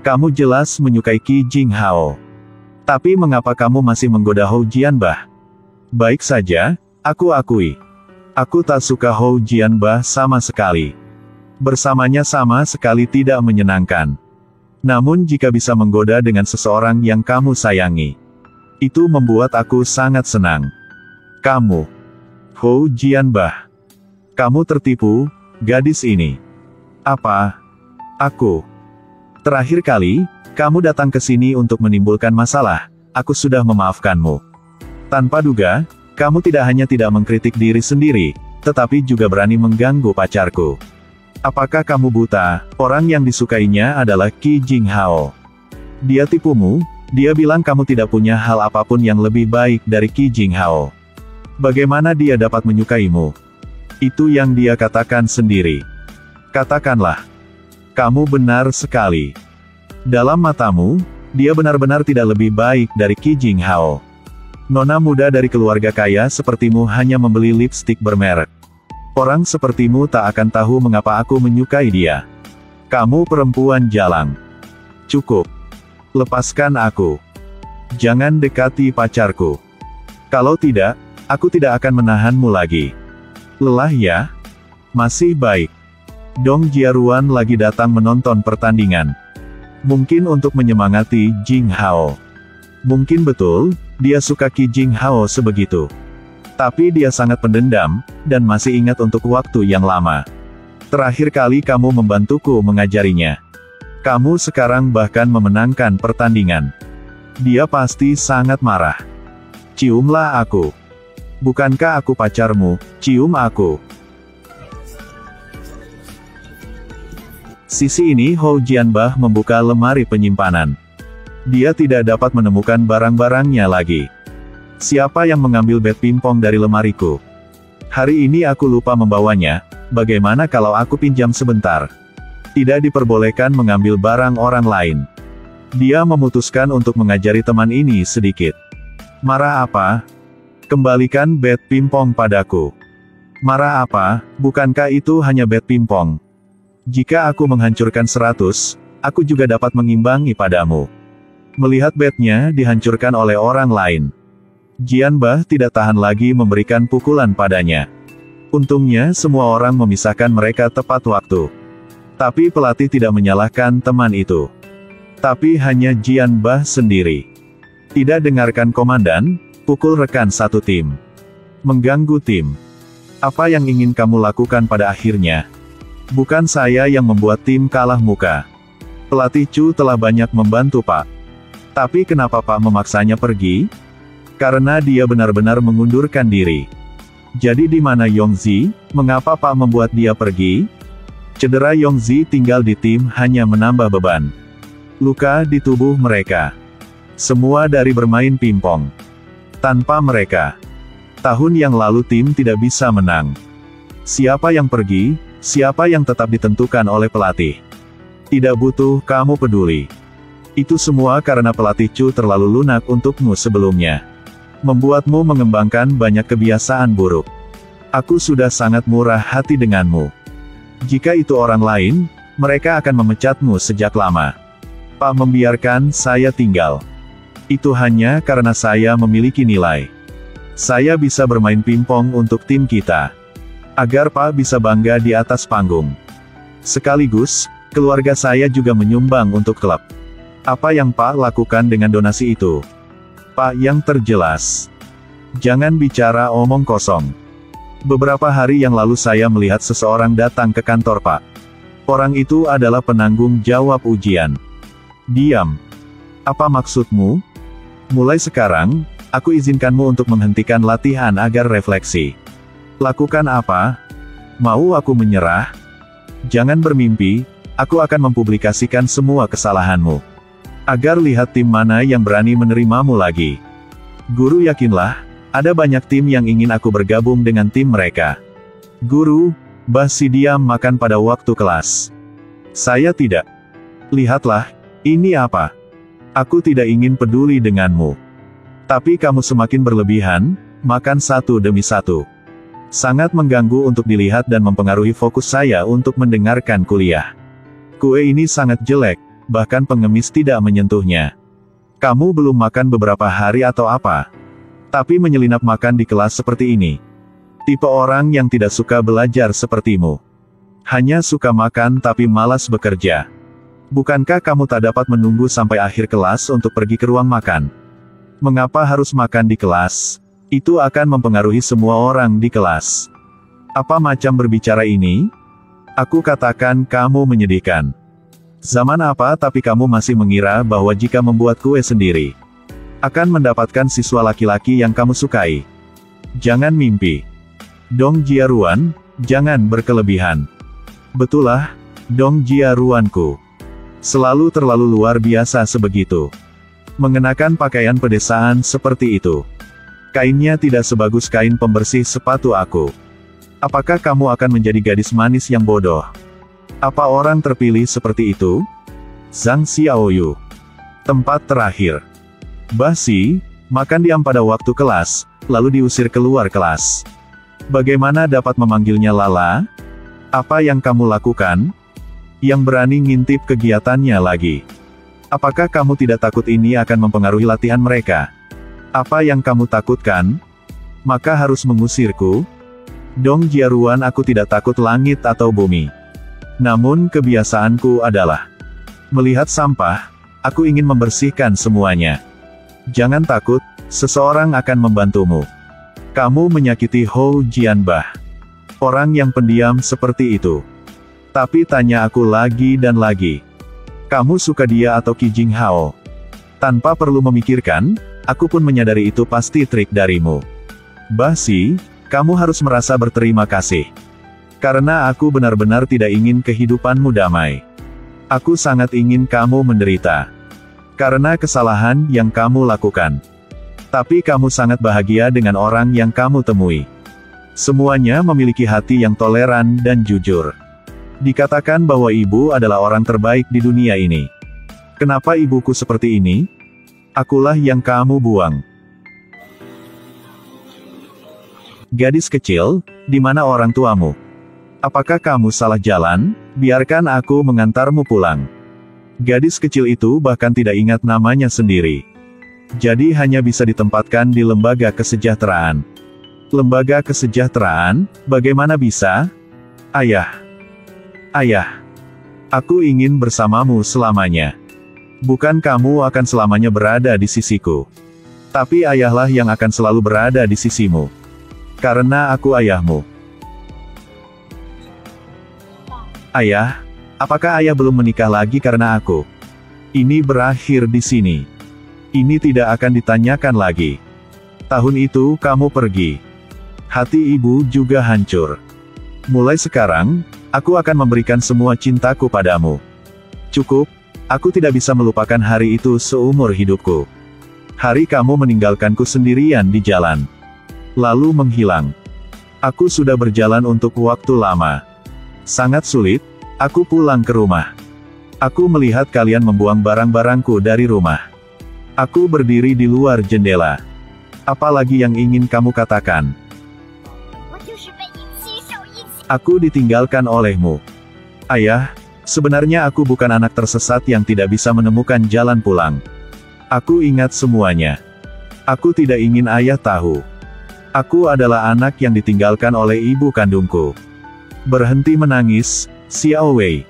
Kamu jelas menyukai Qi Jinghao. Tapi mengapa kamu masih menggoda Hou Jianbah? Baik saja, aku akui. Aku tak suka Hou Jianbah sama sekali. Bersamanya sama sekali tidak menyenangkan. Namun jika bisa menggoda dengan seseorang yang kamu sayangi, itu membuat aku sangat senang. Kamu, Hou Jianbah. Kamu tertipu, gadis ini. Apa? Aku. Terakhir kali, kamu datang ke sini untuk menimbulkan masalah, aku sudah memaafkanmu. Tanpa duga, kamu tidak hanya tidak mengkritik diri sendiri, tetapi juga berani mengganggu pacarku. Apakah kamu buta? Orang yang disukainya adalah Qi Jinghao. Dia tipumu, dia bilang kamu tidak punya hal apapun yang lebih baik dari Qi Jinghao. Bagaimana dia dapat menyukaimu? Itu yang dia katakan sendiri. Katakanlah. Kamu benar sekali. Dalam matamu, dia benar-benar tidak lebih baik dari Qi Jinghao. Nona muda dari keluarga kaya sepertimu hanya membeli lipstik bermerek. Orang sepertimu tak akan tahu mengapa aku menyukai dia. Kamu perempuan jalang. Cukup. Lepaskan aku. Jangan dekati pacarku. Kalau tidak, aku tidak akan menahanmu lagi. Lelah ya? Masih baik. Dong Jiaruan lagi datang menonton pertandingan. Mungkin untuk menyemangati Jinghao. Mungkin betul, dia suka Qi Jinghao sebegitu. Tapi dia sangat pendendam, dan masih ingat untuk waktu yang lama. Terakhir kali kamu membantuku mengajarinya. Kamu sekarang bahkan memenangkan pertandingan. Dia pasti sangat marah. Ciumlah aku. Bukankah aku pacarmu? Cium aku. Sisi ini Hou Jianbah membuka lemari penyimpanan. Dia tidak dapat menemukan barang-barangnya lagi. Siapa yang mengambil bat pingpong dari lemariku? Hari ini aku lupa membawanya, bagaimana kalau aku pinjam sebentar? Tidak diperbolehkan mengambil barang orang lain. Dia memutuskan untuk mengajari teman ini sedikit. Marah apa? Kembalikan bat pingpong padaku. Marah apa? Bukankah itu hanya bat pingpong? Jika aku menghancurkan 100, aku juga dapat mengimbangi padamu. Melihat batnya dihancurkan oleh orang lain, Jianbah tidak tahan lagi memberikan pukulan padanya. Untungnya semua orang memisahkan mereka tepat waktu. Tapi pelatih tidak menyalahkan teman itu. Tapi hanya Jianbah sendiri. Tidak dengarkan komandan, pukul rekan satu tim. Mengganggu tim. Apa yang ingin kamu lakukan pada akhirnya? Bukan saya yang membuat tim kalah muka. Pelatih Chu telah banyak membantu Pak. Tapi kenapa Pak memaksanya pergi? Karena dia benar-benar mengundurkan diri. Jadi di mana Yongzi? Mengapa Pak membuat dia pergi? Cedera Yongzi tinggal di tim hanya menambah beban. Luka di tubuh mereka. Semua dari bermain pingpong. Tanpa mereka, tahun yang lalu tim tidak bisa menang. Siapa yang pergi? Siapa yang tetap ditentukan oleh pelatih. Tidak butuh kamu peduli. Itu semua karena pelatih Chu terlalu lunak untukmu sebelumnya. Membuatmu mengembangkan banyak kebiasaan buruk. Aku sudah sangat murah hati denganmu. Jika itu orang lain, mereka akan memecatmu sejak lama. Pak membiarkan saya tinggal. Itu hanya karena saya memiliki nilai. Saya bisa bermain pingpong untuk tim kita. Agar Pak bisa bangga di atas panggung. Sekaligus, keluarga saya juga menyumbang untuk klub. Apa yang Pak lakukan dengan donasi itu? Pak yang terjelas. Jangan bicara omong kosong. Beberapa hari yang lalu saya melihat seseorang datang ke kantor Pak. Orang itu adalah penanggung jawab ujian. Diam. Apa maksudmu? Mulai sekarang, aku izinkanmu untuk menghentikan latihan agar refleksi. Lakukan apa? Mau aku menyerah? Jangan bermimpi, aku akan mempublikasikan semua kesalahanmu. Agar lihat tim mana yang berani menerimamu lagi. Guru yakinlah, ada banyak tim yang ingin aku bergabung dengan tim mereka. Guru, Basi diam makan pada waktu kelas. Saya tidak. Lihatlah, ini apa? Aku tidak ingin peduli denganmu. Tapi kamu semakin berlebihan, makan satu demi satu. Sangat mengganggu untuk dilihat dan mempengaruhi fokus saya untuk mendengarkan kuliah. Kue ini sangat jelek, bahkan pengemis tidak menyentuhnya. Kamu belum makan beberapa hari atau apa? Tapi menyelinap makan di kelas seperti ini. Tipe orang yang tidak suka belajar sepertimu. Hanya suka makan tapi malas bekerja. Bukankah kamu tak dapat menunggu sampai akhir kelas untuk pergi ke ruang makan? Mengapa harus makan di kelas? Itu akan mempengaruhi semua orang di kelas. Apa macam berbicara ini? Aku katakan kamu menyedihkan. Zaman apa tapi kamu masih mengira bahwa jika membuat kue sendiri, akan mendapatkan siswa laki-laki yang kamu sukai. Jangan mimpi. Dong Jiaruan, jangan berkelebihan. Betullah, Dong Jiaruanku. Selalu terlalu luar biasa sebegitu. Mengenakan pakaian pedesaan seperti itu. Kainnya tidak sebagus kain pembersih sepatu aku. Apakah kamu akan menjadi gadis manis yang bodoh? Apa orang terpilih seperti itu? Zhang Xiaoyu. Tempat terakhir. Basi, makan diam pada waktu kelas, lalu diusir keluar kelas. Bagaimana dapat memanggilnya Lala? Apa yang kamu lakukan? Yang berani ngintip kegiatannya lagi. Apakah kamu tidak takut ini akan mempengaruhi latihan mereka? Apa yang kamu takutkan? Maka harus mengusirku? Dong Jiaruan, aku tidak takut langit atau bumi. Namun kebiasaanku adalah melihat sampah, aku ingin membersihkan semuanya. Jangan takut, seseorang akan membantumu. Kamu menyakiti Hou Jianbah. Orang yang pendiam seperti itu. Tapi tanya aku lagi dan lagi. Kamu suka dia atau Qi Jinghao? Tanpa perlu memikirkan, aku pun menyadari itu pasti trik darimu. Basi, kamu harus merasa berterima kasih. Karena aku benar-benar tidak ingin kehidupanmu damai. Aku sangat ingin kamu menderita. Karena kesalahan yang kamu lakukan. Tapi kamu sangat bahagia dengan orang yang kamu temui. Semuanya memiliki hati yang toleran dan jujur. Dikatakan bahwa ibu adalah orang terbaik di dunia ini. Kenapa ibuku seperti ini? Akulah yang kamu buang. Gadis kecil, di mana orang tuamu? Apakah kamu salah jalan? Biarkan aku mengantarmu pulang. Gadis kecil itu bahkan tidak ingat namanya sendiri. Jadi hanya bisa ditempatkan di lembaga kesejahteraan. Lembaga kesejahteraan, bagaimana bisa? Ayah. Ayah. Aku ingin bersamamu selamanya. Bukan kamu akan selamanya berada di sisiku. Tapi ayahlah yang akan selalu berada di sisimu. Karena aku ayahmu. Ayah, apakah ayah belum menikah lagi karena aku? Ini berakhir di sini. Ini tidak akan ditanyakan lagi. Tahun itu kamu pergi. Hati ibu juga hancur. Mulai sekarang, aku akan memberikan semua cintaku padamu. Cukup, aku tidak bisa melupakan hari itu seumur hidupku. Hari kamu meninggalkanku sendirian di jalan. Lalu menghilang. Aku sudah berjalan untuk waktu lama. Sangat sulit, aku pulang ke rumah. Aku melihat kalian membuang barang-barangku dari rumah. Aku berdiri di luar jendela. Apalagi yang ingin kamu katakan? Aku ditinggalkan olehmu. Ayah, sebenarnya aku bukan anak tersesat yang tidak bisa menemukan jalan pulang. Aku ingat semuanya. Aku tidak ingin ayah tahu. Aku adalah anak yang ditinggalkan oleh ibu kandungku. Berhenti menangis, Xiao Wei.